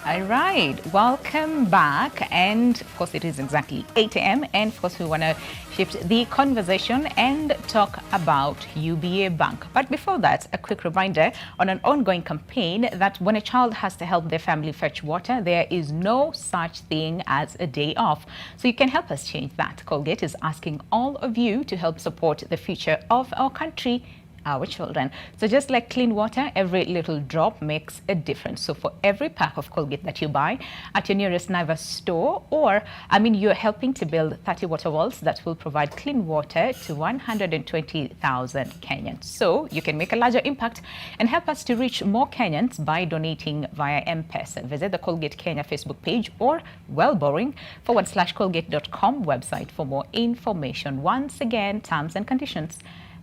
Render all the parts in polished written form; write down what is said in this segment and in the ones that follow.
All right, welcome back. And of course, it is exactly 8 a.m. And of course, we want to shift the conversation and talk about UBA Bank. But before that, a quick reminder on an ongoing campaign that when a child has to help their family fetch water, there is no such thing as a day off. So you can help us change that. Colgate is asking all of you to help support the future of our country, our children. So just like clean water, every little drop makes a difference. So for every pack of Colgate that you buy at your nearest Naivas store, or you're helping to build 30 water walls that will provide clean water to 120,000 Kenyans. So you can make a larger impact and help us to reach more Kenyans by donating via M-Pesa. Visit the Colgate Kenya Facebook page or wellborrowing.colgate.com website for more information. Once again, terms and conditions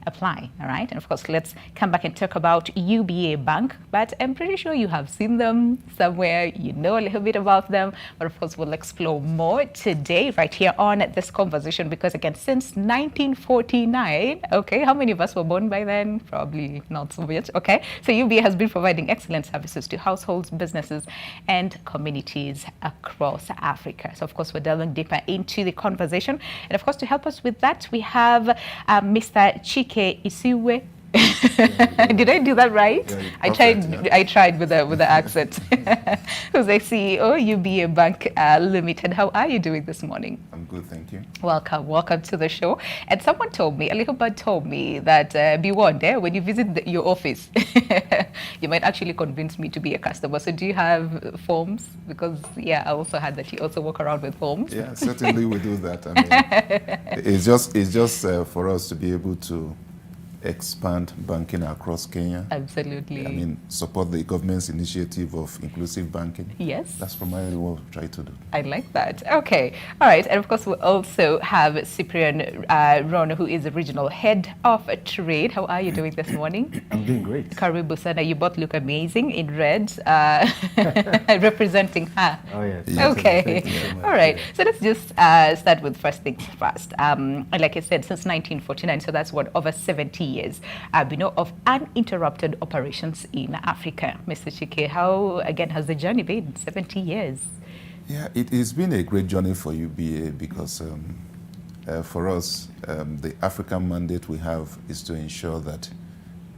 apply. All right. And of course, let's come back and talk about UBA Bank. But I'm pretty sure you have seen them somewhere. You know a little bit about them. But of course, we'll explore more today right here on this conversation. Because again, since 1949, okay, how many of us were born by then? Probably not so much. Okay. So UBA has been providing excellent services to households, businesses, and communities across Africa. So of course, we're delving deeper into the conversation. And of course, to help us with that, we have Mr. Chike Isiuwe. Did I do that right? Yeah, I tried with the accent. Who's the CEO, UBA Bank Limited. How are you doing this morning? I'm good, thank you. Welcome to the show. And someone told me, a little bird told me that be warned, when you visit your office, you might actually convince me to be a customer. So do you have forms? Because I also heard that you also walk around with forms. Yeah, certainly we do that. It's just for us to be able to expand banking across Kenya. Absolutely. Support the government's initiative of inclusive banking. Yes. That's primarily what we try to do. I like that. Okay. All right. And of course, we also have Cyprian Rono, who is the regional head of trade. How are you doing this morning? I'm doing great. Karibu sana. You both look amazing in red, representing her. Oh, yes. Okay. Thank you so much. All right. Yeah. So let's just start with first things first. Like I said, since 1949, so that's what, over 70 years, of uninterrupted operations in Africa. Mr. Chike, how, again, has the journey been? 70 years. Yeah, it has been a great journey for UBA because for us, the African mandate we have is to ensure that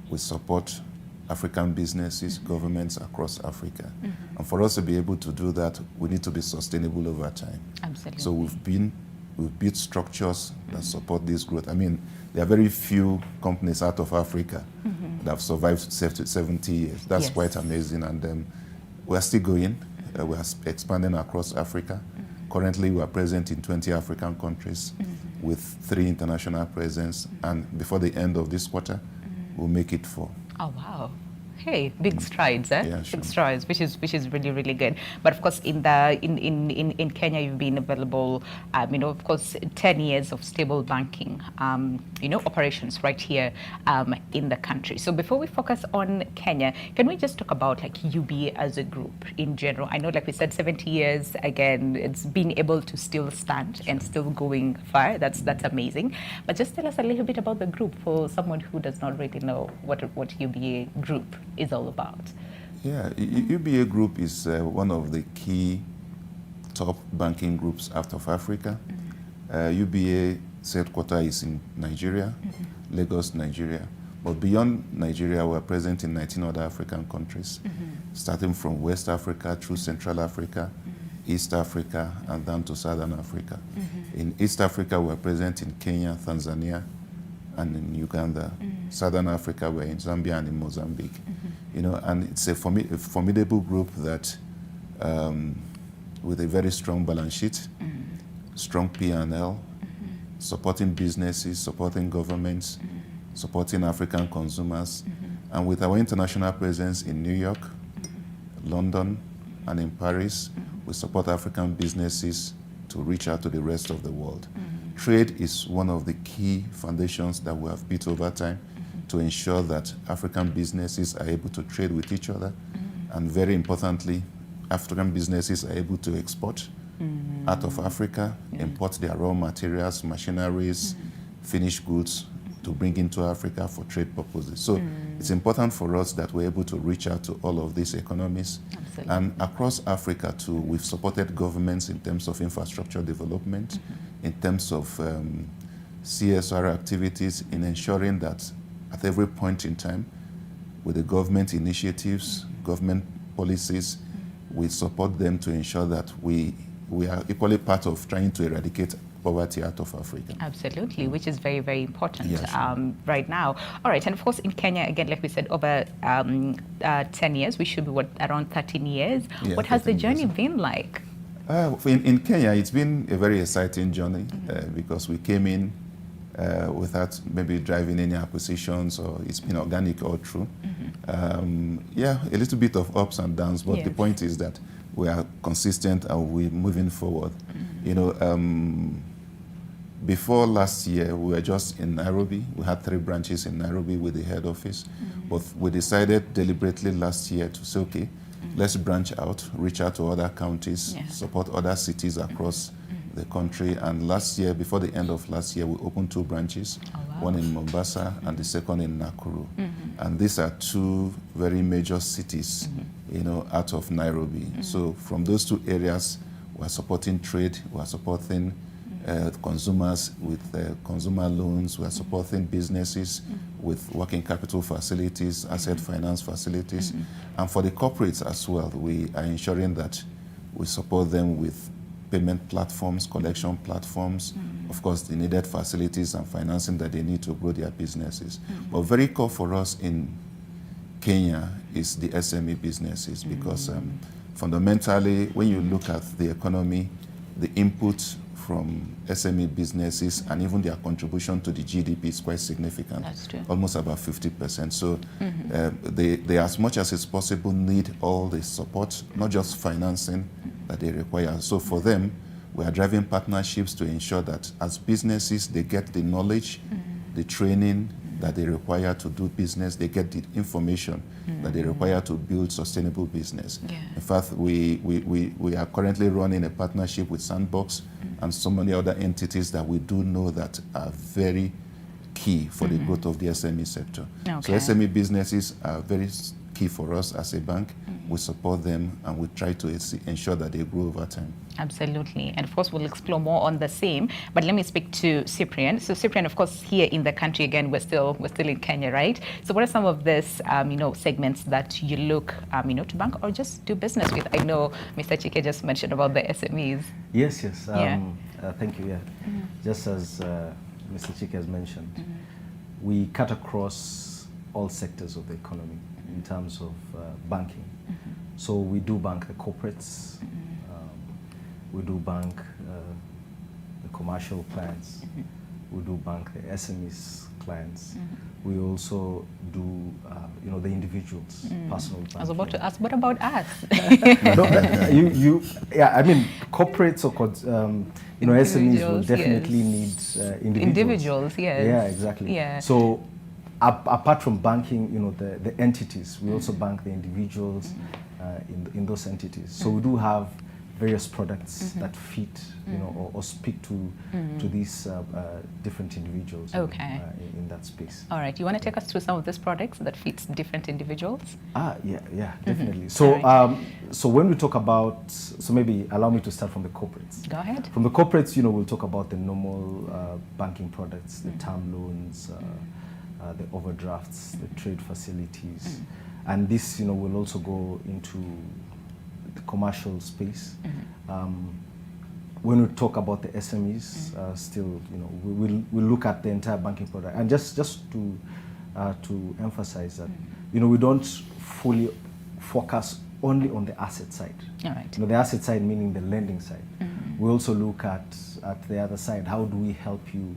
we support African businesses, governments across Africa. And for us to be able to do that, we need to be sustainable over time. Absolutely. So we've built structures that support this growth. There are very few companies out of Africa that have survived 70 years. That's quite amazing. And we're still going. We are expanding across Africa. Currently, we are present in 20 African countries with 3 international presence. And before the end of this quarter, we'll make it 4. Oh, wow. Hey, big strides, eh? Yeah, sure. Big strides, which is really, really good. But of course, in Kenya, you've been available, of course, 10 years of stable banking, operations right here in the country. So before we focus on Kenya, can we just talk about like UBA as a group in general? I know, like we said, 70 years. Again, it's been able to still stand and still going far. That's amazing. But just tell us a little bit about the group for someone who does not really know what UBA group is all about. Yeah, UBA Group is one of the key top banking groups out of Africa. UBA's headquarters is in Nigeria, Lagos, Nigeria. But beyond Nigeria, we're present in 19 other African countries, starting from West Africa through Central Africa, East Africa, and down to Southern Africa. In East Africa, we're present in Kenya, Tanzania, and in Uganda. Southern Africa, we're in Zambia and in Mozambique. And it's a formidable group that, with a very strong balance sheet, strong P&L, supporting businesses, supporting governments, supporting African consumers, and with our international presence in New York, London, and in Paris, we support African businesses to reach out to the rest of the world. Trade is one of the key foundations that we have built over time to ensure that African businesses are able to trade with each other, and very importantly, African businesses are able to export out of Africa, import their raw materials, machineries, finished goods, to bring into Africa for trade purposes. So it's important for us that we're able to reach out to all of these economies. Absolutely. And across Africa too, we've supported governments in terms of infrastructure development, in terms of CSR activities, in ensuring that at every point in time, with the government initiatives, government policies, we support them to ensure that we are equally part of trying to eradicate poverty out of Africa. Absolutely, which is very, very important right now. All right, and of course in Kenya, again, like we said, over 10 years, we should be around 13 years. Yeah, what has the journey been like? In Kenya, it's been a very exciting journey because we came in without maybe driving any acquisitions, or it's been organic all through. Yeah, a little bit of ups and downs, but the point is that we are consistent and we're moving forward. You know, before last year, we were just in Nairobi. We had 3 branches in Nairobi with the head office, but we decided deliberately last year to say, okay, let's branch out, reach out to other counties, support other cities across the country. And last year, before the end of last year, we opened 2 branches, one in Mombasa and the second in Nakuru. And these are 2 very major cities, you know, out of Nairobi. So from those 2 areas, we're supporting trade, we're supporting consumers with consumer loans, we're supporting businesses with working capital facilities, asset finance facilities. And for the corporates as well, we are ensuring that we support them with payment platforms, collection platforms, of course, the needed facilities and financing that they need to grow their businesses. But very core for us in Kenya is the SME businesses, because fundamentally, when you look at the economy, the input from SME businesses and even their contribution to the GDP is quite significant. That's true. Almost about 50%. So they, as much as it's possible, need all the support, not just financing that they require. So for them, we are driving partnerships to ensure that as businesses, they get the knowledge, the training that they require to do business, they get the information that they require to build sustainable business. In fact, we are currently running a partnership with Sandbox and so many other entities that we do know that are very key for the growth of the SME sector. So SME businesses are very key for us as a bank. We support them and we try to ensure that they grow over time. Absolutely. And of course, we'll explore more on the same. But let me speak to Cyprian. So Cyprian, of course, here in the country, again, we're still in Kenya, right? So what are some of these, segments that you look, to bank or just do business with? I know Mr. Chike just mentioned about the SMEs. Yes. Thank you. Yeah. Just as Mr. Chike has mentioned, we cut across all sectors of the economy in terms of banking. So we do bank the corporates, we do bank the commercial clients, we do bank the SMEs clients. We also do, the individuals, personal banking. I was about to ask, what about us? Corporates or SMEs will definitely need individuals. Yeah, exactly. Yeah. So apart from banking, the entities, we also bank the individuals in those entities. So we do have various products that fit, or speak to these different individuals in that space. All right. You want to take us through some of these products that fit different individuals? Yeah, definitely. So, so when we talk about, so maybe allow me to start from the corporates. Go ahead. From the corporates, we'll talk about the normal banking products, the term loans, the overdrafts, the trade facilities, and this, will also go into the commercial space. When we talk about the SMEs, still, we'll look at the entire banking product, and just to emphasize that, we don't fully focus only on the asset side. All right. The asset side meaning the lending side. We also look at the other side. How do we help you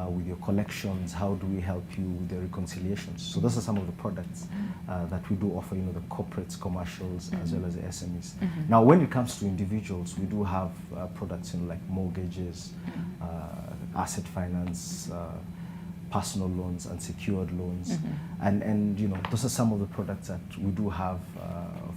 with your collections? How do we help you with the reconciliations? So those are some of the products that we do offer, the corporates, commercials, as well as the SMEs. Now, when it comes to individuals, we do have products, like mortgages, asset finance, personal loans, and secured loans. And those are some of the products that we do have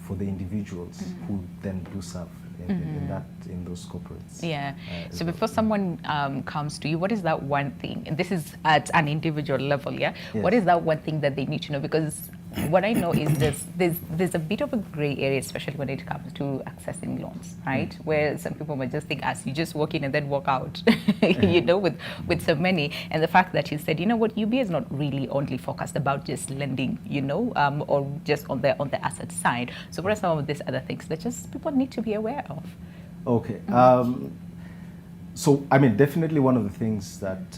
for the individuals who then do serve in those corporates. Yeah. So before someone comes to you, what is that one thing? And this is at an individual level, yeah? Yes. What is that one thing that they need to know? Because what I know is there's a bit of a gray area, especially when it comes to accessing loans, right? Where some people might just think, as you just walk in and then walk out, you know, with so many. And the fact that you said, you know what, UBA is not really only focused about just lending, you know, or just on the asset side. So what are some of these other things that just people need to be aware of? Okay. So, I mean, definitely one of the things that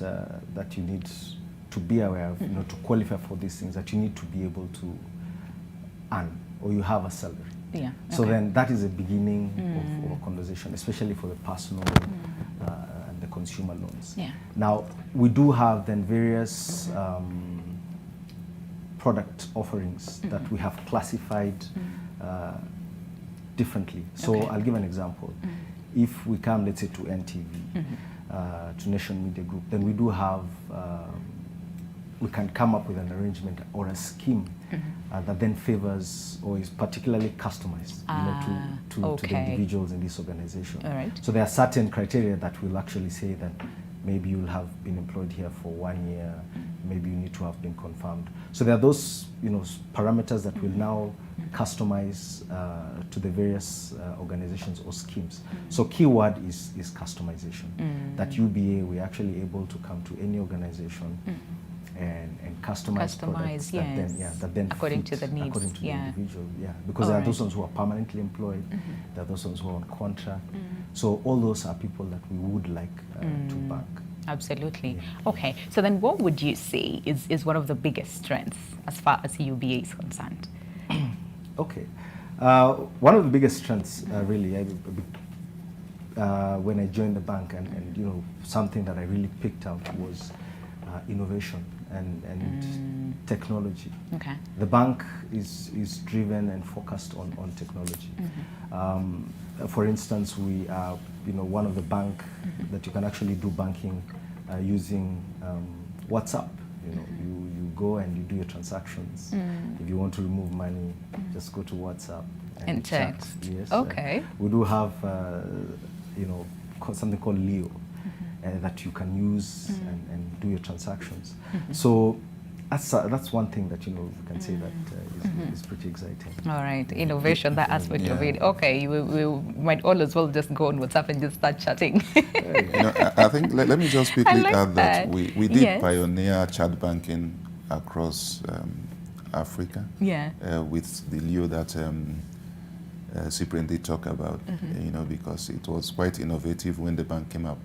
that you need to be aware of, you know, to qualify for these things, that you need to be able to earn, or you have a salary. Yeah. So okay. then that is the beginning of a conversation, especially for the personal and the consumer loans. Yeah. Now, we do have then various product offerings that we have classified differently. So Okay. I'll give an example. If we come, let's say, to NTV, to Nation Media Group, then we do have, we can come up with an arrangement or a scheme that then favors or is particularly customized, you know, to the okay. individuals in this organization. All right. So there are certain criteria that will actually say that maybe you'll have been employed here for 1 year, maybe you need to have been confirmed. So there are those, you know, parameters that will now customize to the various organizations or schemes. So keyword is customization. That UBA, we're actually able to come to any organization and customize products yes. that then, that then according fit to the needs, according to the individual. Yeah, because All there are right. those ones who are permanently employed, there are those ones who are on contract. So all those are people that we would like to bank. Absolutely. Yeah. Okay. So then what would you say is one of the biggest strengths as far as UBA is concerned? Okay. One of the biggest strengths, really, when I joined the bank, and you know, something that I really picked out was innovation and technology. Okay. The bank is driven and focused on technology. For instance, we are, you know, one of the bank that you can actually do banking using WhatsApp. You know, you go and you do your transactions. If you want to remove money, just go to WhatsApp And chat. text. Yes. Okay. We do have, you know, something called Leo that you can use and do your transactions. So that's one thing that, you know, we can say that is pretty exciting. All right. Innovation, that aspect of Yeah. it. Okay. We might all as well just go on WhatsApp and just start chatting. You know, I think let me just quickly like add that that. we did Yes. pioneer chat banking across Africa Yeah. with the Leo that Cyprian did talk about, you know, because it was quite innovative when the bank came up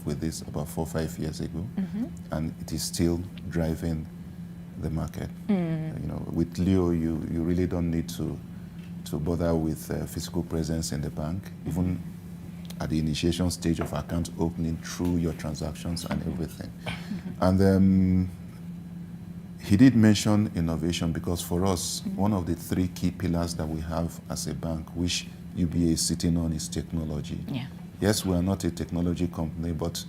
with this about 4 or 5 years ago, and it is still driving the market. You know, with Leo, you really don't need to bother with physical presence in the bank, even at the initiation stage of account opening, through your transactions and everything. And he did mention innovation, because for us, one of the 3 key pillars that we have as a bank, which UBA is sitting on, is technology. Yeah. Yes, we are not a technology company, but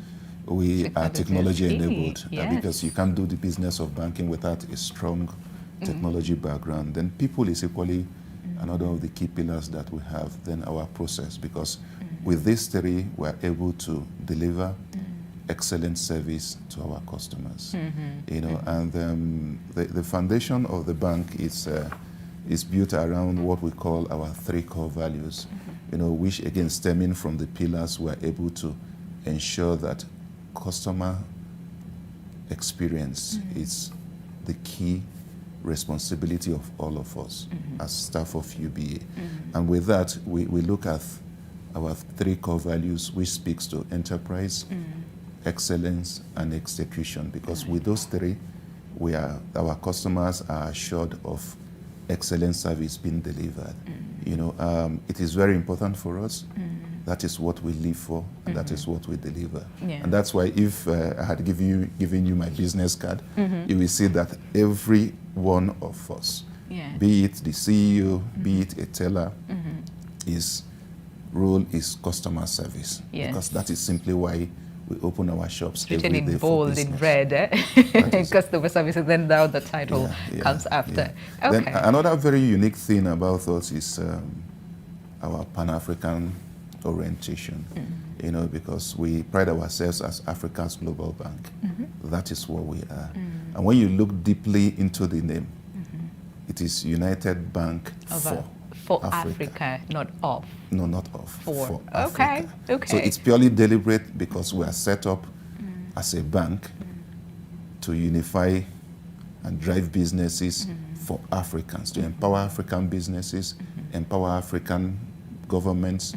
we are technology enabled, Yes. because you can't do the business of banking without a strong technology background. Then people is equally another of the key pillars that we have. Then our process, because with these 3, we are able to deliver excellent service to our customers. You know, and the foundation of the bank is built around what we call our 3 core values. You know, which again, stemming from the pillars, we are able to ensure that customer experience is the key responsibility of all of us as staff of UBA. And with that, we look at our 3 core values, which speaks to enterprise, excellence, and execution, because with those 3, our customers are assured of excellent service being delivered. You know, it is very important for us. That is what we live for, and that is what we deliver. Yeah. And that's why if I had given you my business card, you will see that every one of us, be it the CEO, be it a teller, his role is customer service. Yes. Because that is simply why we open our shops Written every in day for bold, in business. red, customer service, and then now the title comes after. Yeah. Okay. Then another very unique thing about us is our Pan-African orientation, you know, because we pride ourselves as Africa's global bank. That is what we are. And when you look deeply into the name, it is United Bank for Africa, not of. No, not of. For Okay, Africa. okay. So it's purely deliberate because we are set up as a bank to unify and drive businesses for Africans, to empower African businesses, empower African governments,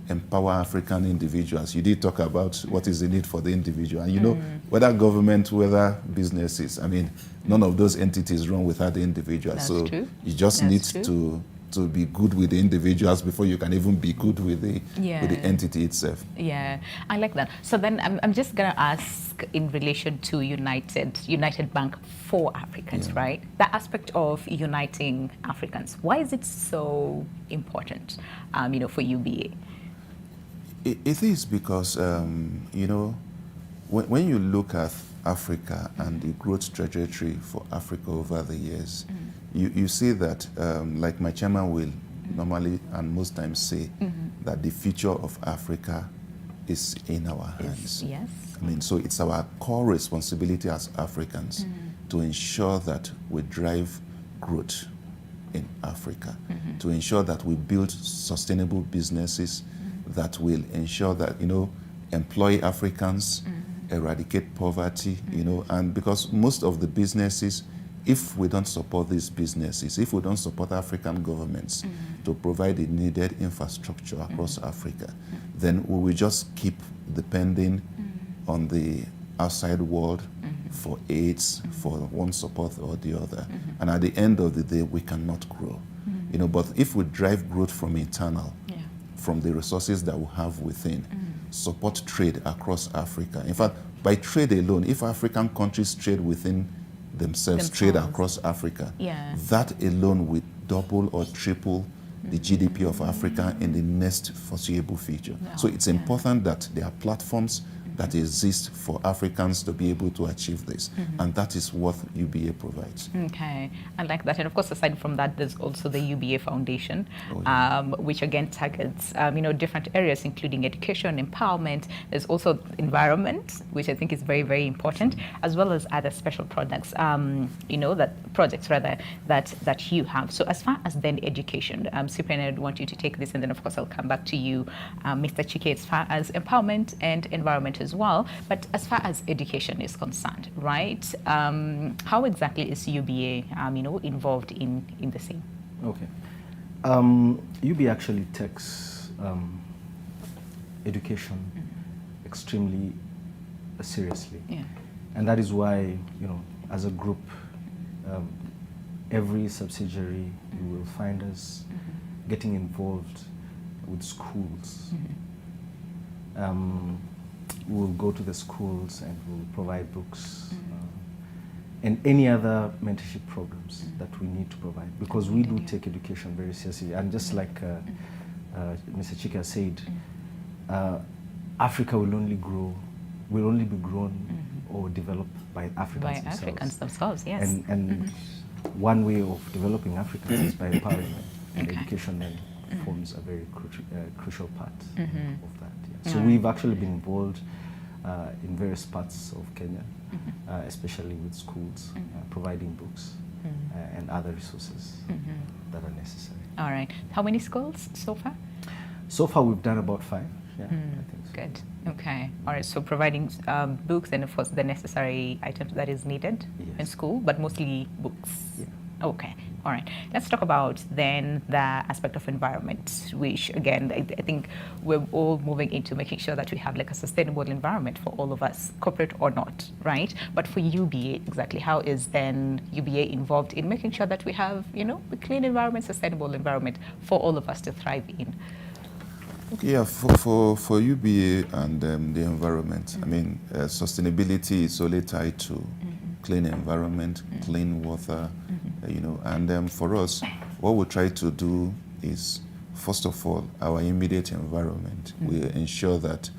empower African individuals. You did talk about what is the need for the individual. And you know, whether government, whether businesses, I mean, none of those entities run without the individual. That's so true. you just need to be good with the individuals before you can even be good with the entity itself. Yeah, I like that. So then I'm just going to ask in relation to United Bank for Africans, right? The aspect of uniting Africans. Why is it so important, you know, for UBA? It is because, you know, when you look at Africa and the growth trajectory for Africa over the years, you see that, like my chairman will normally and most times say, that the future of Africa is in our hands. Yes. I mean, so it's our core responsibility as Africans to ensure that we drive growth in Africa, to ensure that we build sustainable businesses that will ensure that, you know, employ Africans, eradicate poverty, you know, and because most of the businesses, if we don't support these businesses, if we don't support African governments to provide the needed infrastructure across Africa, then we will just keep depending on the outside world for aids, for one support or the other. And at the end of the day, we cannot grow. You know, but if we drive growth from internal, from the resources that we have within, support trade across Africa. In fact, by trade alone, if African countries trade within themselves, trade across Africa, that alone will double or triple the GDP of Africa in the next foreseeable future. So it's important that there are platforms that exist for Africans to be able to achieve this. And that is what UBA provides. Okay, I like that. And of course, aside from that, there's also the UBA Foundation, which again targets, you know, different areas, including education, empowerment. There's also environment, which I think is very, very important, as well as other special products, you know, that you have. So as far as then education, Cyprian, I want you to take this, and then of course I'll come back to you, Mr. Chike, as far as empowerment and environment as well. But as far as education is concerned, right? How exactly is UBA, you know, involved in the same? Okay. UBA actually takes education extremely seriously, and that is why, you know, as a group, every subsidiary you will find us getting involved with schools. We will go to the schools and we'll provide books and any other mentorship programs that we need to provide, because we do take education very seriously. And just like Mr. Chike said, Africa will only be grown or developed by Africans themselves. Yes. And one way of developing Africans is by empowering them, and education then forms a very crucial part of that. So we've actually been involved in various parts of Kenya, especially with schools, providing books and other resources that are necessary. All right. How many schools so far? So far, we've done about 5. I think so. Good. Okay. All right. So providing books and, of course, the necessary items that is needed in school, but mostly books. Okay. All right. Let's talk about then the aspect of environment, which again, I think we're all moving into making sure that we have like a sustainable environment for all of us, corporate or not, right? But for UBA, exactly how is then UBA involved in making sure that we have, you know, a clean environment, sustainable environment for all of us to thrive in? Yeah, for UBA and the environment, I mean, sustainability is solely tied to clean environment, clean water, you know, and for us, what we try to do is, first of all, our immediate environment. We ensure that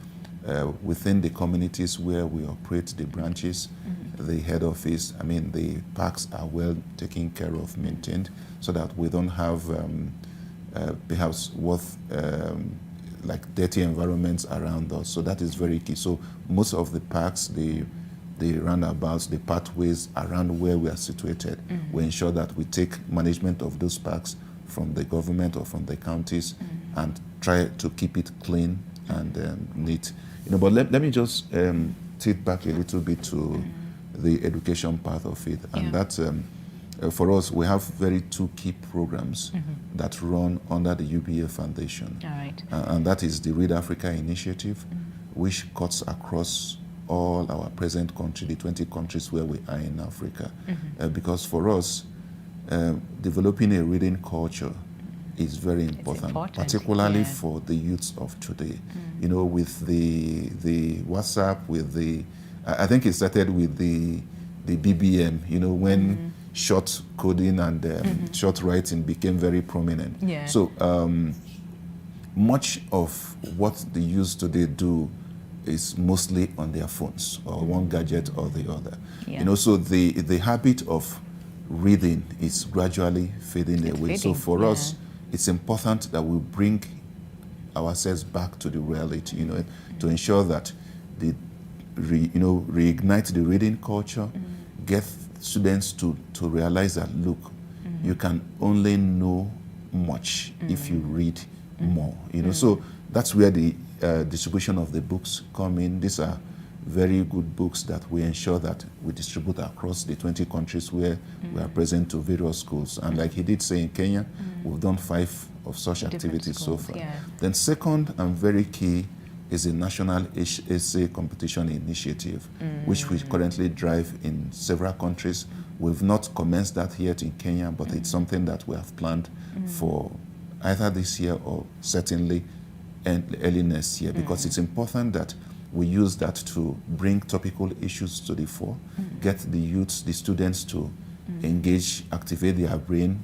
within the communities where we operate, the branches, the head office, I mean, the parks are well taken care of, maintained, so that we don't have perhaps like dirty environments around us. So that is very key. So most of the parks, the roundabouts, the pathways around where we are situated, we ensure that we take management of those parks from the government or from the counties and try to keep it clean and neat. But let me just take back a little bit to the education part of it, and that's for us, we have two key programs that run under the UBA Foundation. All right. And that is the Read Africa initiative, which cuts across all our present country, the 20 countries where we are in Africa. Because for us, developing a reading culture is very important, particularly for the youths of today. With the WhatsApp, with I think it started with the BBM, when short coding and short writing became very prominent. Yeah. So much of what the youth today do is mostly on their phones or one gadget or the other. Yeah. So the habit of reading is gradually fading away. So for us, it's important that we bring ourselves back to the reality, to ensure that reignite the reading culture, get students to realize that, look, you can only know much if you read more. So that's where the distribution of the books come in. These are very good books that we ensure that we distribute across the 20 countries where we are present to various schools. And like he did say in Kenya, we've done 5 of such activities so far. Yeah. Then second and very key is the National Essay Competition Initiative, which we currently drive in several countries. We've not commenced that yet in Kenya, but it's something that we have planned for either this year or certainly early next year, because it's important that we use that to bring topical issues to the fore, get the youths, the students to engage, activate their brain,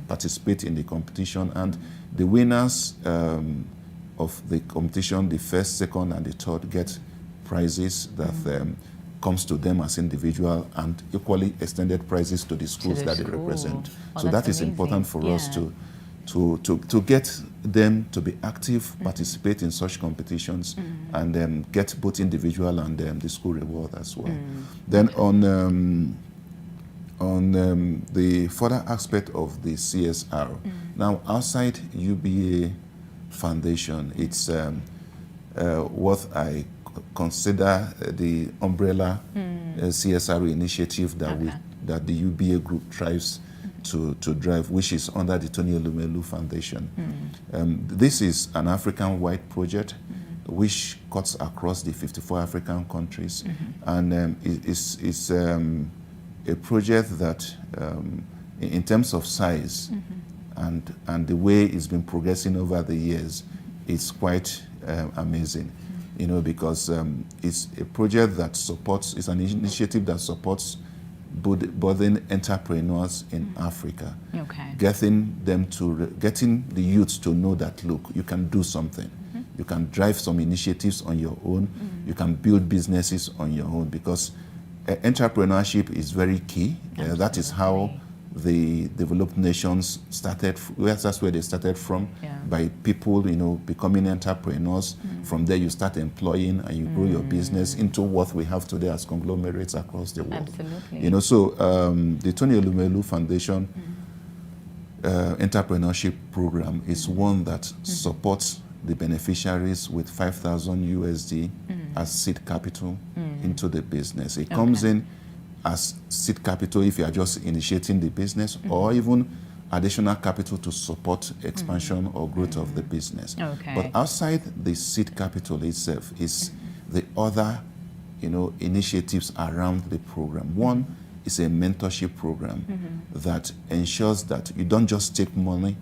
participate in the competition, and the winners of the competition, the first, second, and the third, get prizes that comes to them as individual, and equally extended prizes to the schools that they represent. So that is important for us to get them to be active, participate in such competitions, and get both individual and the school reward as well. Then on the further aspect of the CSR, now outside UBA Foundation, it's what I consider the umbrella CSR initiative that the UBA group tries to drive, which is under the Tony Elumelu Foundation. This is an African-wide project which cuts across the 54 African countries, and it's a project that, in terms of size and the way it's been progressing over the years, it's quite amazing, because it's a project that supports, it's an initiative that supports budding entrepreneurs in Africa, getting the youths to know that, look, you can do something. You can drive some initiatives on your own. You can build businesses on your own, because entrepreneurship is very key. That is how the developed nations started. That's where they started from, by people, becoming entrepreneurs. From there, you start employing and you grow your business into what we have today as conglomerates across the world. Absolutely. So the Tony Elumelu Foundation entrepreneurship program is one that supports the beneficiaries with 5,000 USD as seed capital into the business. It comes in as seed capital if you are just initiating the business, or even additional capital to support expansion or growth of the business. But outside the seed capital itself is the other, initiatives around the program. One is a mentorship program that ensures that you don't just take money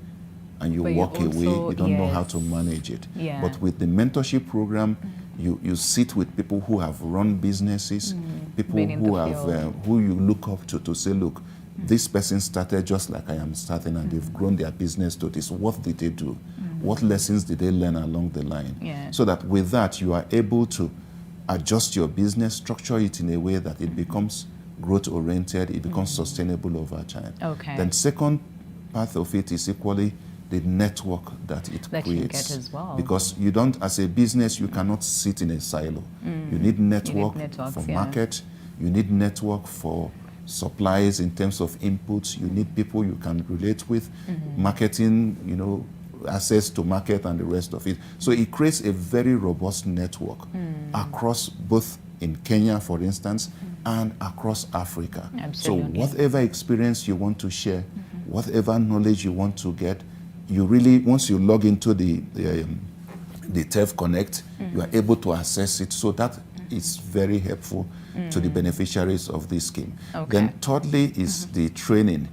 and you walk away, you don't know how to manage it. But with the mentorship program, you sit with people who have run businesses, people who you look up to say, look, this person started just like I am starting, and they've grown their business to this. What did they do? What lessons did they learn along the line? So that with that, you are able to adjust your business, structure it in a way that it becomes growth-oriented, it becomes sustainable over time. Then second part of it is equally the network that it that creates. you get as well. Because you don't, as a business, you cannot sit in a silo. You need network for market. You need network for supplies in terms of inputs. You need people you can relate with, marketing, you know, access to market and the rest of it. So it creates a very robust network across both in Kenya, for instance, and across Africa. Absolutely. So whatever experience you want to share, whatever knowledge you want to get, you really, once you log into the TEF Connect, you are able to access it. So that is very helpful to the beneficiaries of this scheme. Then thirdly is the training,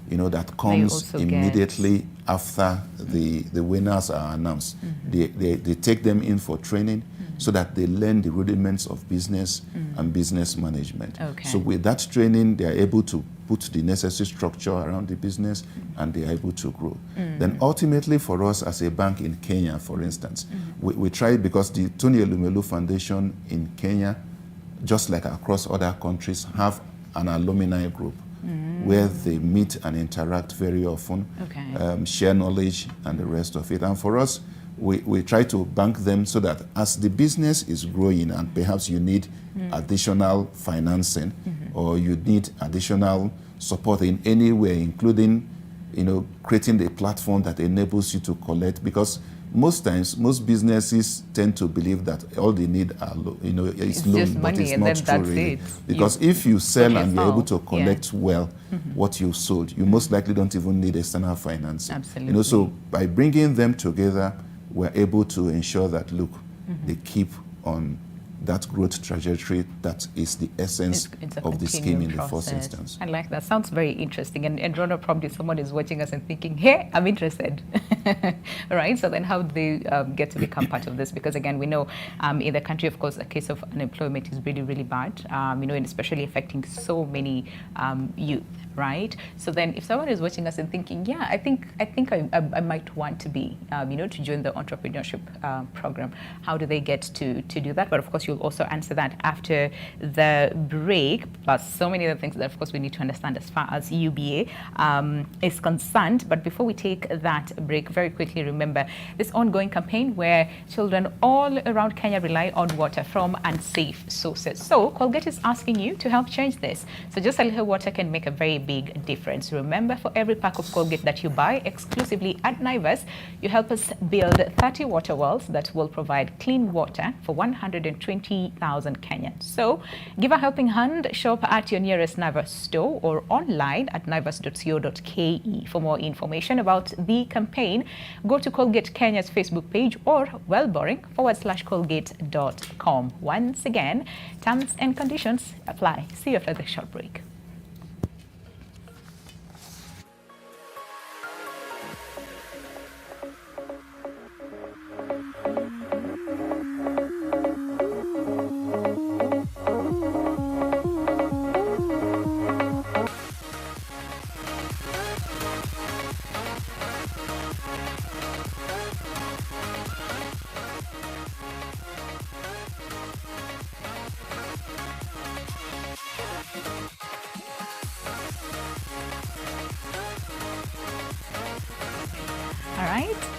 you know, that comes immediately after the winners are announced. They take them in for training so that they learn the rudiments of business and business management. So with that training, they are able to put the necessary structure around the business and they are able to grow. Then ultimately for us as a bank in Kenya, for instance, we try, because the Tony Elumelu Foundation in Kenya, just like across other countries, have an alumni group where they meet and interact very often, share knowledge and the rest of it. And for us, we try to bank them so that as the business is growing and perhaps you need additional financing or you need additional support in any way, including, you know, creating a platform that enables you to collect, because most times, most businesses tend to believe that all they need are, you know, is loan, but it's not true really. Because if you sell and you're able to collect well what you sold, you most likely don't even need external financing. Absolutely. You know, so by bringing them together, we're able to ensure that, look, they keep on that growth trajectory that is the essence of the scheme in the first instance. I like that. Sounds very interesting. And Rono, probably someone is watching us and thinking, hey, I'm interested. Right? So then how do they get to become part of this? Because again, we know in the country, of course, the case of unemployment is really, really bad, you know, and especially affecting so many youth. Right? So then if someone is watching us and thinking, yeah, I think I might want to be, you know, to join the entrepreneurship program, how do they get to do that? But of course, you'll also answer that after the break, plus so many other things that, of course, we need to understand as far as UBA is concerned. But before we take that break, very quickly, remember this ongoing campaign where children all around Kenya rely on water from unsafe sources. So Colgate is asking you to help change this. So just a little water can make a very big difference. Remember, for every pack of Colgate that you buy exclusively at Naivas, you help us build 30 water wells that will provide clean water for 120,000 Kenyans. So give a helping hand, shop at your nearest Naivas store or online at naivas.co.ke. For more information about the campaign, go to Colgate Kenya's Facebook page or wellboring/colgate.com. Once again, terms and conditions apply. See you after the short break.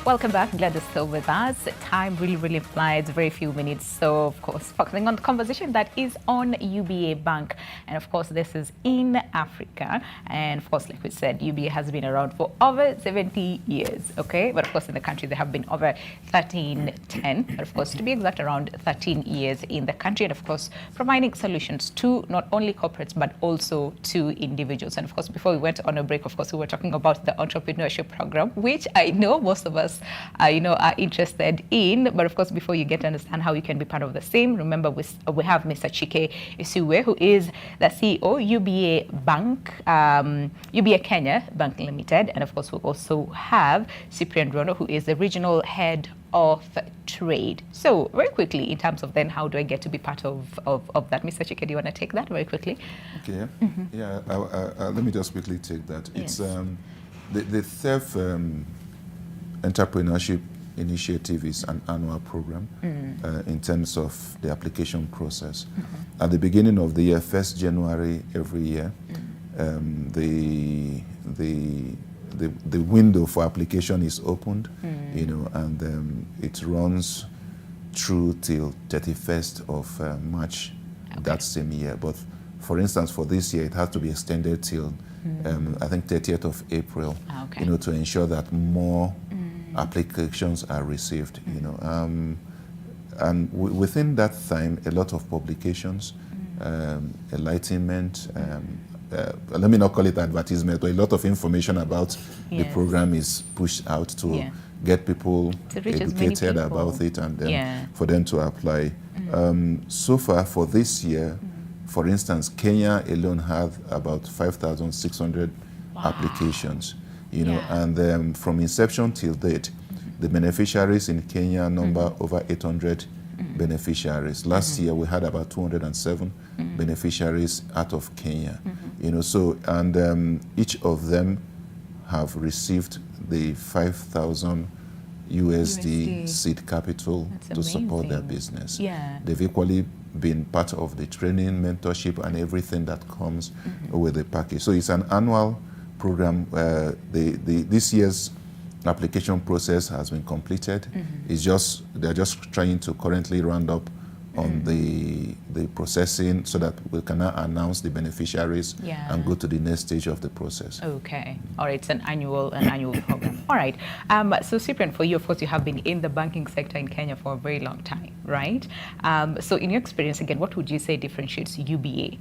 Welcome back. Glad you're still with us. Time really flies, very few minutes. So, of course, focusing on the conversation that is on UBA Bank. And, of course, this is in Africa. And, of course, like we said, UBA has been around for over 70 years, okay? But, of course, in the country, they have been over 10. But, of course, to be exact, around 13 years in the country. And, of course, providing solutions to not only corporates, but also to individuals. And, of course, before we went on a break, of course, we were talking about the entrepreneurship program, which I know most of us you know, are interested in. But of course, before you get to understand how you can be part of the same, remember we have Mr. Chike Isiuwe, who is the CEO, UBA Bank, UBA Kenya Bank Limited. And of course, we also have Cyprian Rono, who is the regional head of trade. So very quickly, in terms of then how do I get to be part of that? Mr. Chike, do you want to take that very quickly? Okay. Yeah, let me just quickly take that. Yes. It's the third entrepreneurship initiative is an annual program in terms of the application process. At the beginning of the year, 1st January every year, the the window for application is opened, you know, and it runs through till 31st of March that same year. But for instance, for this year, it has to be extended till I think 30th of April, you know, to ensure that more applications are received, you know. And within that time, a lot of publications, enlightenment, let me not call it advertisement, but a lot of information about the program is pushed out to get people educated about it and then for them to apply. So far for this year, for instance, Kenya alone had about 5,600 applications, you know, and from inception till date, the beneficiaries in Kenya number over 800 beneficiaries. Last year we had about 207 beneficiaries out of Kenya, you know, so, and each of them have received the 5,000 USD seed capital to support their business. They've equally been part of the training, mentorship, and everything that comes with the package. So it's an annual program. This year's application process has been completed. It's just, they're just trying to currently round up on the processing so that we can now announce the beneficiaries and go to the next stage of the process. Okay. All right. It's an annual program. All right. So Cyprian, for you, of course, you have been in the banking sector in Kenya for a very long time, right? So in your experience, again, what would you say differentiates UBA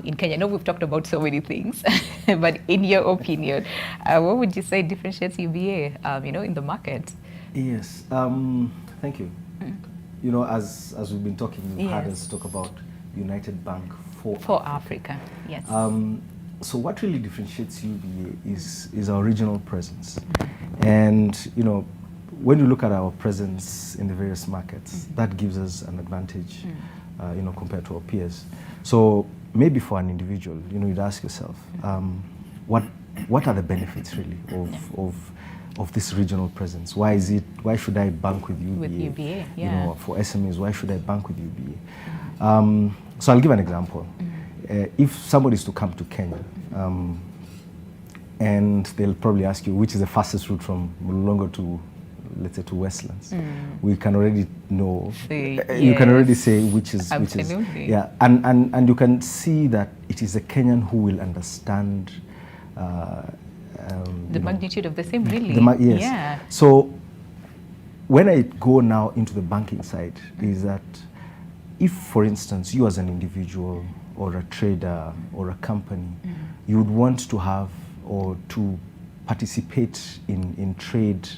in Kenya? I know we've talked about so many things, but in your opinion, what would you say differentiates UBA, you know, in the market? Yes. Thank you. You know, as we've been talking, you've heard us talk about United Bank for Africa. Yes. So what really differentiates UBA is our regional presence. And, you know, when you look at our presence in the various markets, that gives us an advantage, you know, compared to our peers. So maybe for an individual, you know, you'd ask yourself, what are the benefits really of this regional presence? Why should I bank with UBA? With UBA, You know, for SMEs, why should I bank with UBA? So I'll give an example. If somebody is to come to Kenya, and they'll probably ask you, which is the fastest route from Mulongo to, let's say, to Westlands? We can already know. You can already say which is. Yeah, and you can see that it is a Kenyan who will understand the magnitude of the same, really. Yes. Yeah. So when I go now into the banking side, is that if, for instance, you as an individual or a trader or a company, you would want to have or to participate in trade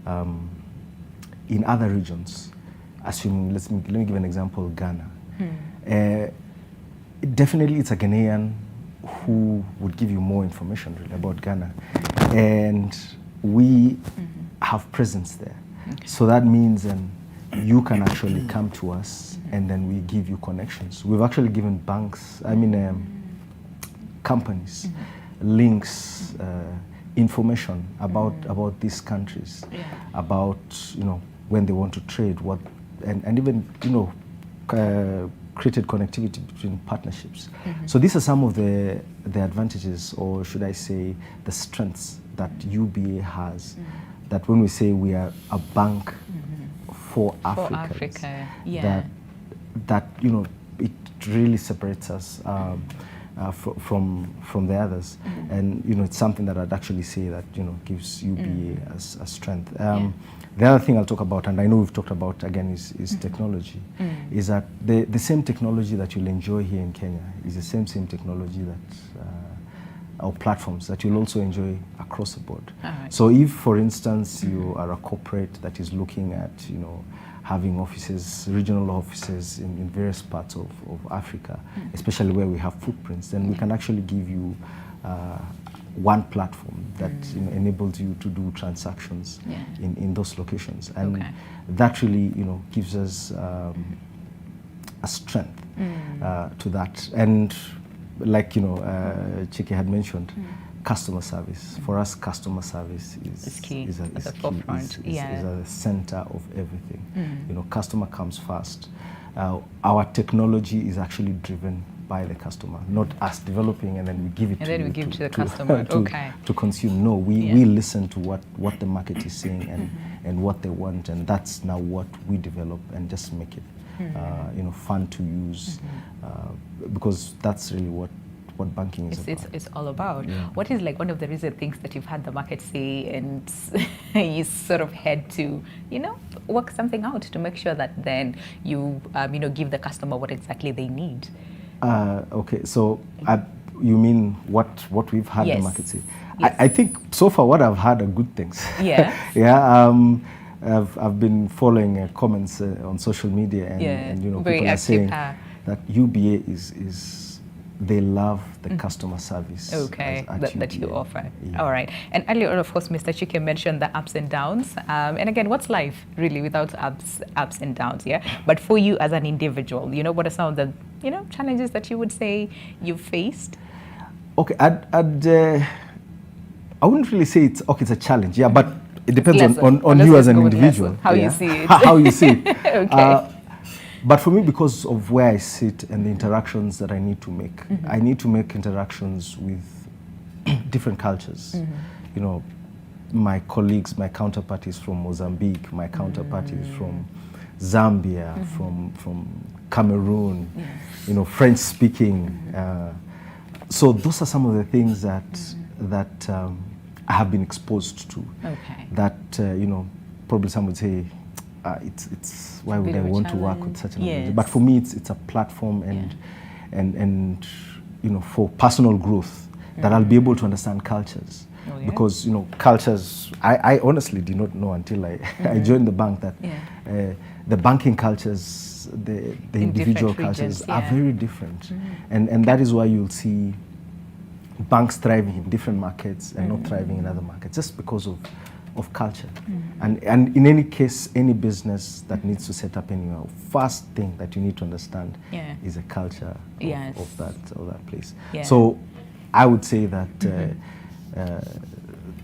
in other regions, assuming, let me give an example, Ghana. Definitely it's a Ghanaian who would give you more information really about Ghana. And we have presence there. So that means then you can actually come to us and then we give you connections. We've actually given banks, companies, links, information about these countries, about, you know, when they want to trade, and even, you know, created connectivity between partnerships. So these are some of the advantages, or should I say the strengths that UBA has, that when we say we are a bank for Africa, that you know, it really separates us from the others. And you know, it's something that I'd actually say that, you know, gives UBA a strength. The other thing I'll talk about, and I know we've talked about again, is technology. Is that the same technology that you'll enjoy here in Kenya is the same technology that or platforms that you'll also enjoy across the board. So if, for instance, you are a corporate that is looking at, you know, having offices, regional offices in various parts of Africa, especially where we have footprints, then we can actually give you one platform that, you know, enables you to do transactions in those locations. And that really, you know, gives us a strength to that. And like, you know, Chike had mentioned, customer service. For us, customer service is key. Is at the forefront. Is at the center of everything. You know, customer comes first. Our technology is actually driven by the customer, not us developing and then we give it and to then you we give to the customer. Okay. to consume. No, we listen to what the market is saying and what they want, and that's now what we develop and just make it fun to use, because that's really what banking is about. It's all about. Yeah. What is like one of the recent things that you've had the market say and you sort of had to, work something out to make sure that then you, give the customer what exactly they need? Okay, so you mean what we've had the market say? Yes. I think so far what I've had are good things. Yeah. Yeah. I've been following comments on social media and people are saying that UBA is they love the customer service that you offer. Yeah. All right. And earlier, of course, Mr. Chike mentioned the ups and downs. And again, what's life really without ups and downs? Yeah. But for you as an individual, what are some of the challenges that you would say you've faced? Okay, I wouldn't really say it's a challenge. Yeah, but it depends on you as an individual. How you see it. How you see it. Okay. But for me, because of where I sit and the interactions that I need to make, I need to make interactions with different cultures. My colleagues, my counterparties from Mozambique, my counterparties from Zambia, from Cameroon, French speaking. So those are some of the things that I have been exposed to. Okay. That probably some would say, it's why would I want to work with such an organization? But for me, it's a platform and for personal growth that I'll be able to understand cultures. Oh, yeah? Because cultures, I honestly did not know until I joined the bank that the banking cultures, the individual cultures are very different, and that is why you'll see banks thriving in different markets and not thriving in other markets, just because of culture. And in any case, any business that needs to set up anywhere, first thing that you need to understand is a culture of that place. Yeah. So I would say that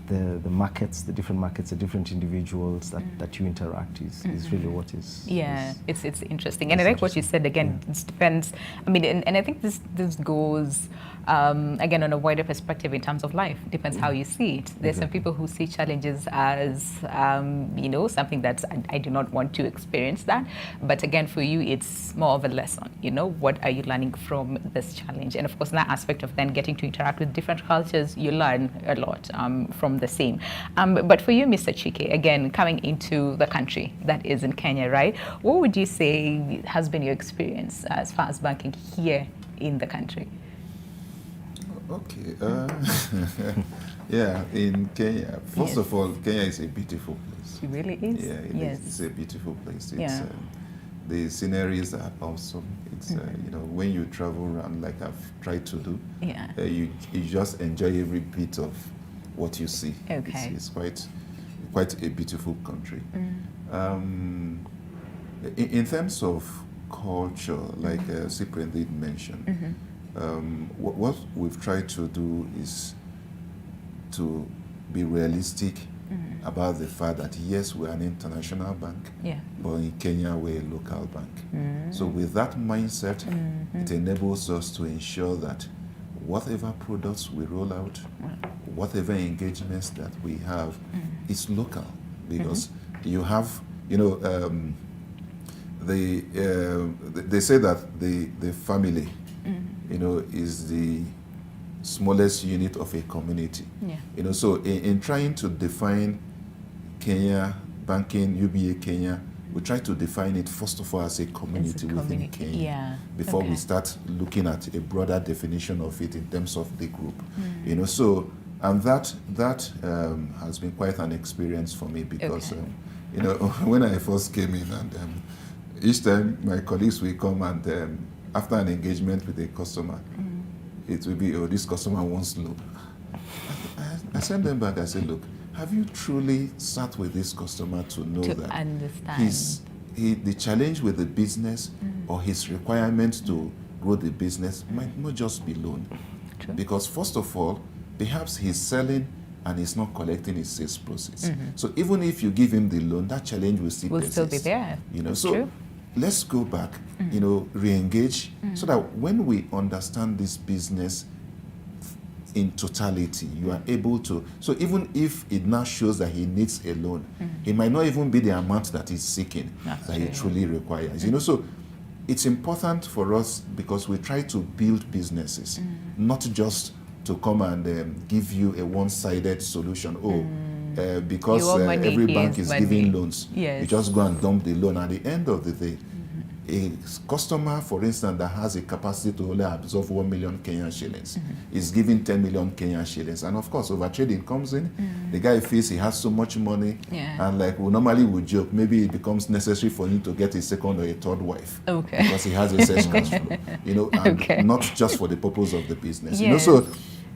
the markets, the different markets, the different individuals that you interact is really what is. Yeah, it's interesting. And I like what you said again, it depends. I mean, and I think this goes again on a wider perspective in terms of life. It depends how you see it. There's some people who see challenges as, something that I do not want to experience that. But again, for you, it's more of a lesson. What are you learning from this challenge? And of course, that aspect of then getting to interact with different cultures, you learn a lot from the same. But for you, Mr. Chike, again, coming into the country that is in Kenya, right? What would you say has been your experience as far as banking here in the country? Okay. Yeah, in Kenya, first of all, Kenya is a beautiful place. It really is? Yeah, it's a beautiful place. It's, the sceneries are awesome. It's, when you travel around like I've tried to do, you just enjoy every bit of what you see. Okay. It's quite a beautiful country. In terms of culture, like Cyprian did mention, what we've tried to do is to be realistic about the fact that yes, we're an international bank, but in Kenya we're a local bank. So with that mindset, it enables us to ensure that whatever products we roll out, whatever engagements that we have, is local, because you have, they say that the family, is the smallest unit of a community. So in trying to define Kenya, banking, UBA Kenya, we try to define it first of all as a community within Kenya before we start looking at a broader definition of it in terms of the group. So and that has been quite an experience for me, because when I first came in, and each time my colleagues will come and after an engagement with a customer, it will be, this customer wants loan. I send them back, I say, look, have you truly sat with this customer to know that understand the challenge with the business or his requirement to grow the business might not just be loan? True. Because first of all, perhaps he's selling and he's not collecting his sales process. So even if you give him the loan, that challenge will still persist. Still be there. So true. let's go back, re-engage, so that when we understand this business in totality, you are able to, so even if it now shows that he needs a loan, it might not even be the amount that he's seeking, that he truly requires. So it's important for us, because we try to build businesses, not just to come and give you a one-sided solution. Because every bank is giving loans, you just go and dump the loan. At the end of the day, a customer, for instance, that has a capacity to only absorb 1 million Kenyan shillings is giving 10 million Kenyan shillings. And of course, overtrading comes in. The guy feels he has so much money. And like we normally would joke, maybe it becomes necessary for him to get a second or a third wife. Because he has excess cash flow. And not just for the purpose of the business. So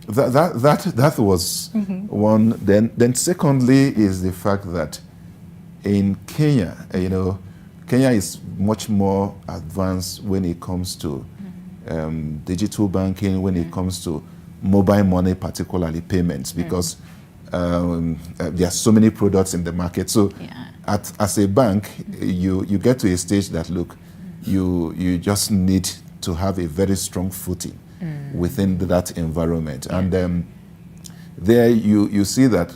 that was one. Then secondly is the fact that in Kenya, Kenya is much more advanced when it comes to digital banking, when it comes to mobile money, particularly payments, because there are so many products in the market. So as a bank, you get to a stage that, look, you just need to have a very strong footing within that environment. And there you see that,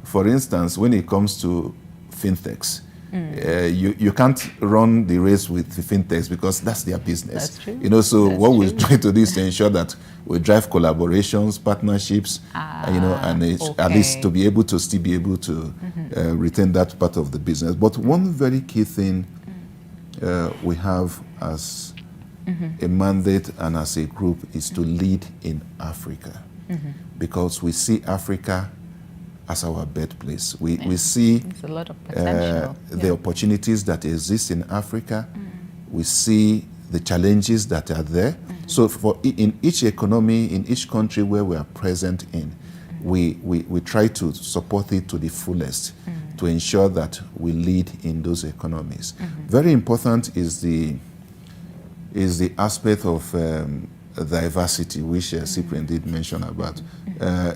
for instance, when it comes to fintechs, you can't run the race with the fintechs, because that's their business. That's true. So what we try to do is to ensure that we drive collaborations, partnerships, and at least to be able to still be able to retain that part of the business. But one very key thing we have as a mandate and as a group is to lead in Africa, because we see Africa as our birthplace. We see a lot of potential. The opportunities that exist in Africa. We see the challenges that are there. So in each economy, in each country where we are present in, we try to support it to the fullest to ensure that we lead in those economies. Very important is the aspect of diversity, which Cyprian did mention about.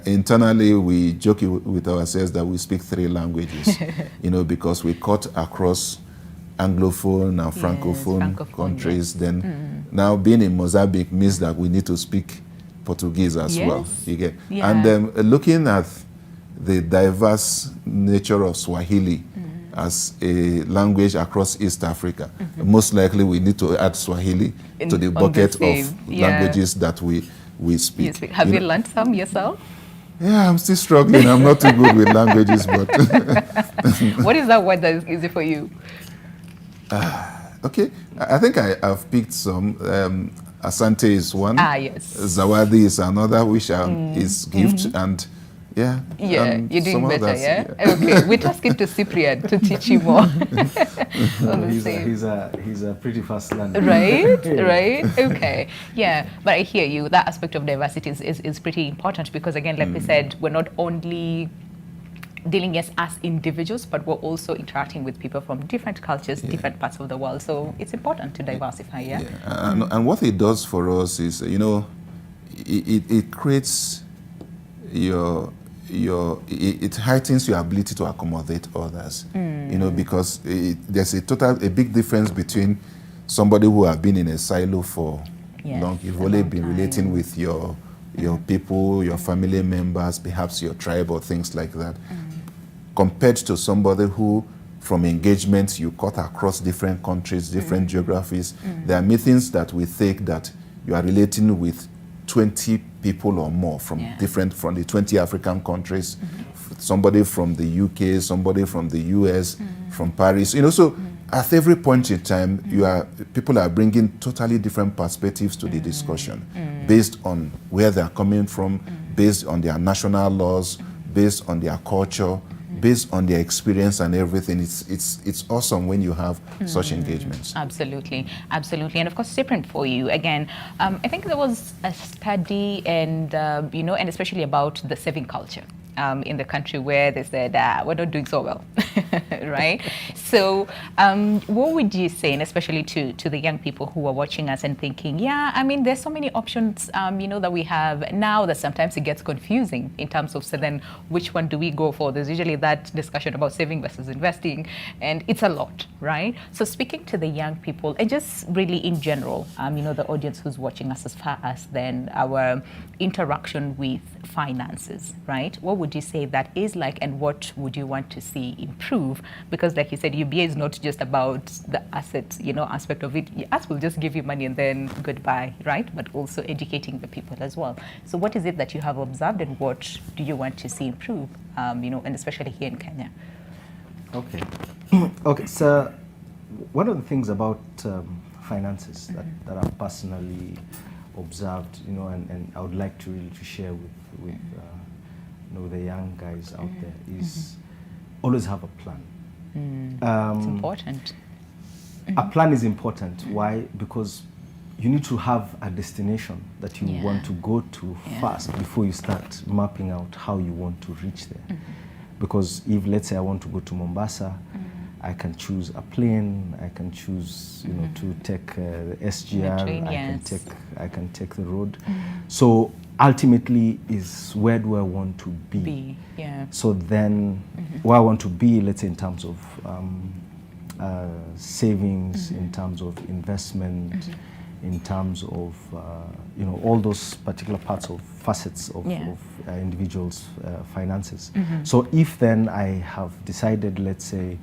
Internally, we joke with ourselves that we speak 3 languages, because we cut across Anglophone and Francophone countries. Then now being in Mozambique means that we need to speak Portuguese as well. You get? And looking at the diverse nature of Swahili as a language across East Africa, most likely we need to add Swahili to the bucket of languages that we speak. Have you learned some yourself? Yeah, I'm still struggling. I'm not too good with languages, but what is that word that is easy for you? Okay, I think I've picked some. Asante is one. Yes. Zawadi is another, which is gift, and you're doing better, Okay, we task it to Cyprian to teach you more. He's a pretty fast learner. Right, okay. Yeah, but I hear you. That aspect of diversity is pretty important, because again, like we said, we're not only dealing as individuals, but we're also interacting with people from different cultures, different parts of the world. So it's important to diversify, And what it does for us is, it creates it heightens your ability to accommodate others, because there's a big difference between somebody who have been in a silo for long. You've only been relating with your people, your family members, perhaps your tribe or things like that, compared to somebody who, from engagements, you cut across different countries, different geographies. There are meetings that we take that you are relating with 20 people or more from the 20 African countries, somebody from the UK, somebody from the US, from Paris. So at every point in time, people are bringing totally different perspectives to the discussion, based on where they are coming from, based on their national laws, based on their culture, based on their experience and everything. It's awesome when you have such engagements. Absolutely. And of course, Cyprian, for you, again, I think there was a study and, and especially about the saving culture in the country where they said, we're not doing so well, right? So what would you say, and especially to the young people who are watching us and thinking, yeah, I mean, there's so many options, that we have now that sometimes it gets confusing in terms of, so then which one do we go for? There's usually that discussion about saving versus investing, and it's a lot, right? So speaking to the young people and just really in general, the audience who's watching us, as far as then our interaction with finances, right? What would you say that is like, and what would you want to see improve? Because like you said, UBA is not just about the asset, aspect of it. Us will just give you money and then goodbye, right? But also educating the people as well. So what is it that you have observed, and what do you want to see improve, and especially here in Kenya? Okay. Okay, so one of the things about finances that I've personally observed, and I would like to really to share with the young guys out there is always have a plan. It's important. A plan is important. Why? Because you need to have a destination that you want to go to first before you start mapping out how you want to reach there. Because if, let's say, I want to go to Mombasa, I can choose a plane. I can choose, to take the SGR. Train, I can take the road. So ultimately, is where do I want to be? So then, where I want to be, let's say, in terms of savings, in terms of investment, in terms of all those particular parts of facets of individuals' finances. So if then I have decided, let's say,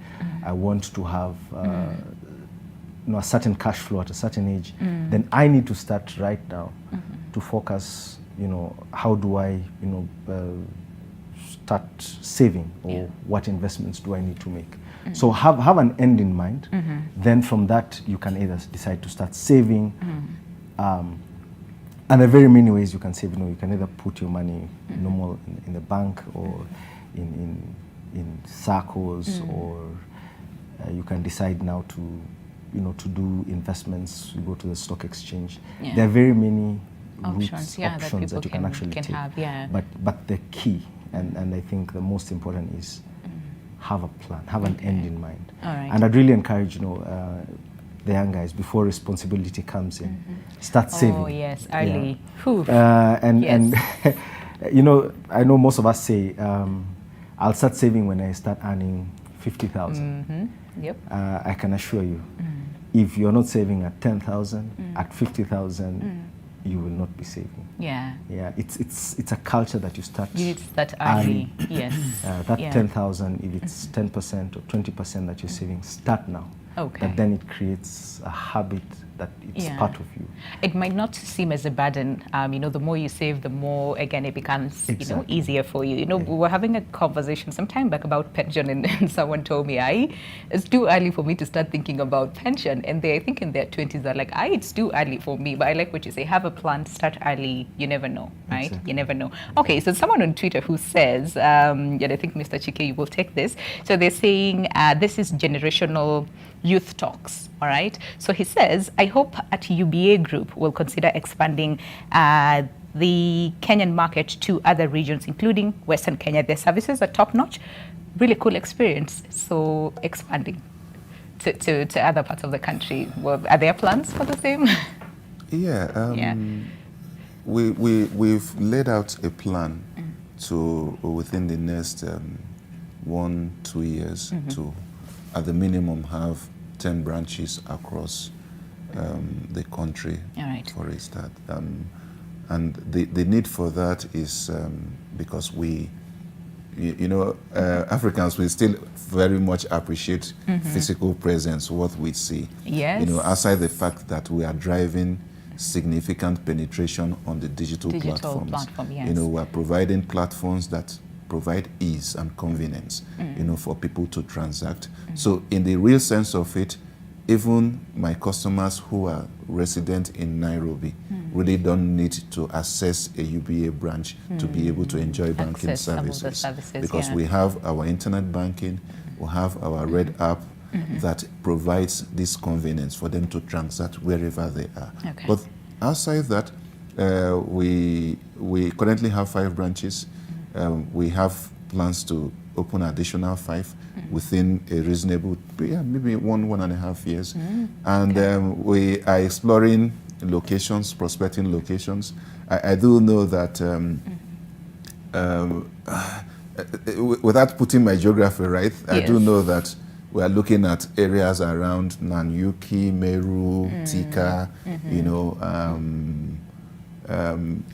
I want to have a certain cash flow at a certain age, then I need to start right now to focus. How do I start saving, or what investments do I need to make? So have an end in mind. Then from that, you can either decide to start saving. And there are very many ways you can save. You can either put your money normal in the bank, or in circles, or you can decide now to do investments. You go to the stock exchange. There are very many options that you can actually take. But the key, and I think the most important is have a plan, have an end in mind. And I'd really encourage, the young guys, before responsibility comes in, start saving. Oh yes, early. And I know most of us say, I'll start saving when I start earning 50,000. Yep. I can assure you, if you're not saving at 10,000, at 50,000, you will not be saving. Yeah. It's a culture that you start. You need to start early. Yes. That 10,000, if it's 10% or 20% that you're saving, start now. Okay. But then it creates a habit that it's part of you. It might not seem as a burden. The more you save, the more, again, it becomes easier for you. We were having a conversation some time back about pension, and someone told me, it's too early for me to start thinking about pension. And I think in their 20s, they're like, it's too early for me. But I like what you say, have a plan, start early. You never know, right? Exactly. You never know. Okay, so someone on Twitter who says, and I think Mr. Chike, you will take this. So they're saying, this is generational youth talks, all right? So he says, I hope at UBA Group will consider expanding the Kenyan market to other regions, including Western Kenya. Their services are top-notch, really cool experience. So expanding to other parts of the country. Well, are there plans for the same? We've laid out a plan to, within the next 1-2 years, to at the minimum have 10 branches across the country for a start. And the need for that is because Africans, we still very much appreciate physical presence, what we see. Yes. Aside the fact that we are driving significant penetration on the digital platforms. Yes. We're providing platforms that provide ease and convenience, for people to transact. So in the real sense of it, even my customers who are resident in Nairobi really don't need to access a UBA branch to be able to enjoy banking services. Because we have our internet banking, we have our Red app that provides this convenience for them to transact wherever they are. Okay. But outside that, we currently have 5 branches. We have plans to open additional 5 within a reasonable, maybe 1.5 years. And we are exploring locations, prospecting locations. I do know that without putting my geography right, I do know that we are looking at areas around Nanyuki, Meru, Tika, you know,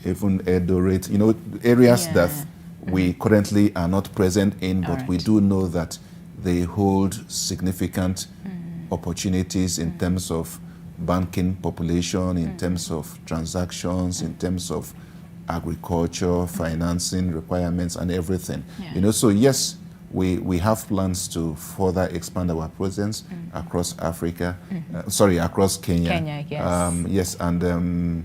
even Eldoret, you know, areas that we currently are not present in, but we do know that they hold significant opportunities in terms of banking population, in terms of transactions, in terms of agriculture, financing requirements, and everything. You know, so yes, we have plans to further expand our presence across Africa, across Kenya. Kenya, yes. Yes, and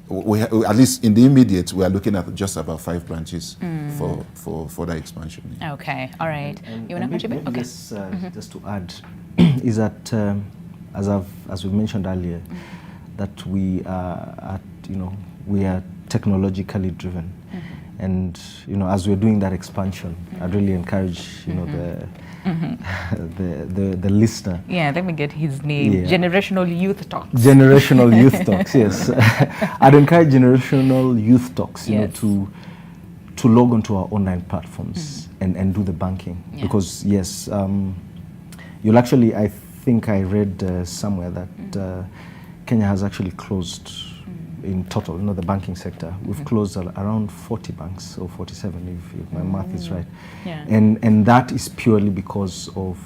we at least in the immediate, we are looking at just about 5 branches for further expansion. Okay, all right. You want to contribute? Okay. Yes, just to add, is that as we mentioned earlier, that we are we are technologically driven, and as we're doing that expansion, I'd really encourage the listener. Yeah, let me get his name. Generational Youth Talks. Generational Youth Talks. Yes, I'd encourage Generational Youth Talks. To log onto our online platforms and do the banking, because yes, you'll actually, I think I read somewhere that Kenya has actually closed in total, the banking sector. We've closed around 40 banks, or 47 if my math is right. And that is purely because of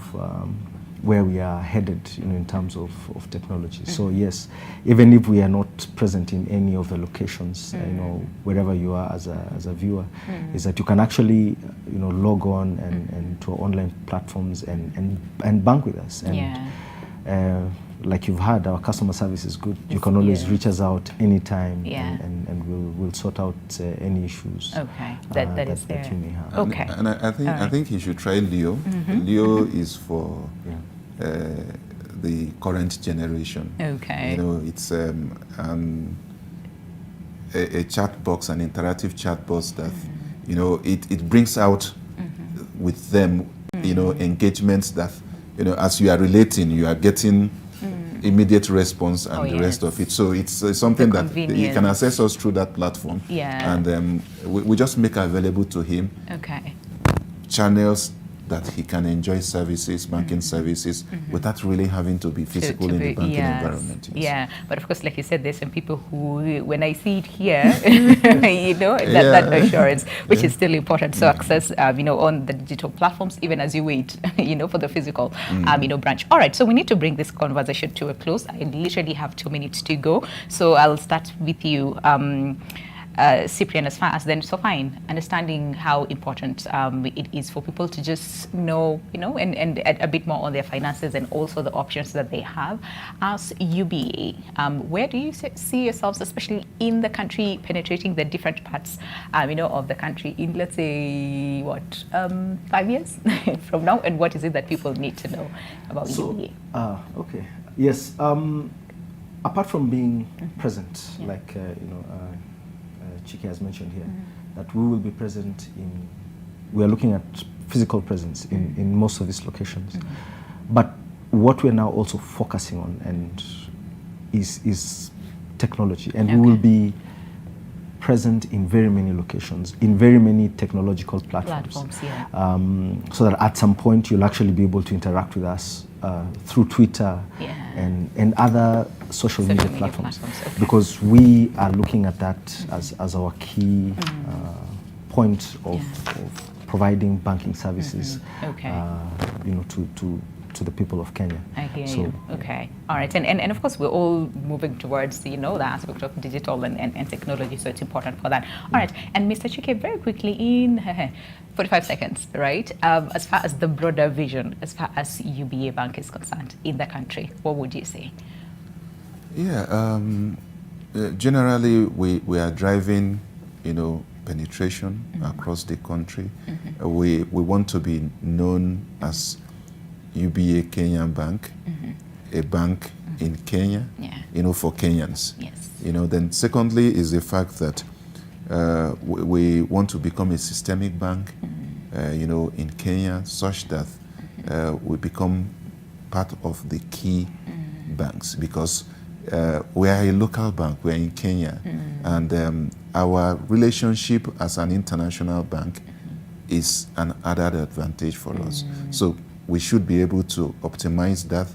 where we are headed, in terms of technology. So yes, even if we are not present in any of the locations, wherever you are as a viewer, is that you can actually, log on and to our online platforms and bank with us. And like you've heard, our customer service is good. You can always reach us out anytime, and we'll sort out any issues that you may have. Okay. And I think you should try Leo. Leo is for the current generation. Okay. It's a chat box, an interactive chat box that it brings out with them engagements that as you are relating, you are getting immediate response and the rest of it. So it's something that you can access us through that platform. And we just make available to him channels that he can enjoy services, banking services, without really having to be physical in the banking environment. Yeah, but of course, like you said, there's some people who, when I see it here, that assurance, which is still important. So access, on the digital platforms, even as you wait, for the physical, branch. All right, so we need to bring this conversation to a close. I literally have 2 minutes to go. So I'll start with you. Cyprian, as far as then, so fine, understanding how important it is for people to just know, and a bit more on their finances and also the options that they have. As UBA, where do you see yourselves, especially in the country, penetrating the different parts, of the country in, let's say, 5 years from now? And what is it that people need to know about UBA? Okay. Yes. Apart from being present, like, Chike has mentioned here, that we will be present we are looking at physical presence in most of these locations. But what we're now also focusing on is technology. And we will be present in very many locations, in very many technological platforms. So that at some point you'll actually be able to interact with us through Twitter and other social media platforms. Because we are looking at that as our key point of providing banking services to the people of Kenya. I hear you. Okay. All right. And of course, we're all moving towards, the aspect of digital and technology, so it's important for that. All right. And Mr. Chike, very quickly in 45 seconds, right? As far as the broader vision, as far as UBA Bank is concerned in the country, what would you say? Yeah. Generally, we are driving, penetration across the country. We want to be known as UBA Kenyan Bank, a bank in Kenya, for Kenyans. Yes. Then secondly is the fact that We want to become a systemic bank, in Kenya, such that we become part of the key banks, because we are a local bank, we are in Kenya, and our relationship as an international bank is an added advantage for us. So we should be able to optimize that,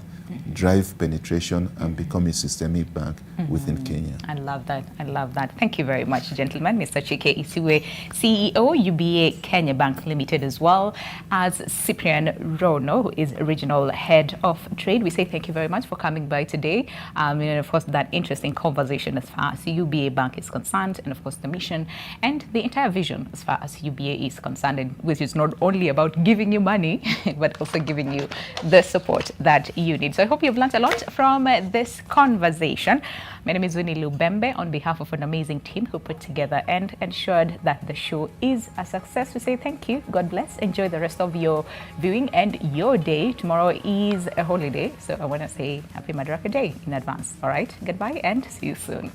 drive penetration, and become a systemic bank within Kenya. I love that. I love that. Thank you very much, gentlemen. Mr. Chike Isiuwe, CEO, UBA Kenya Bank Limited, as well as Cyprian Rono, who is Regional Head of Trade. We say thank you very much for coming by today. And of course, that interesting conversation as far as UBA Bank is concerned, and of course, the mission and the entire vision as far as UBA is concerned, and which is not only about giving you money, but also giving you the support that you need. So I hope you've learned a lot from this conversation. My name is Winnie Lubembe. On behalf of an amazing team who put together and ensured that the show is a success, we say thank you. God bless. Enjoy the rest of your viewing and your day. Tomorrow is a holiday, so I want to say Happy Madaraka Day in advance. All right, goodbye and see you soon.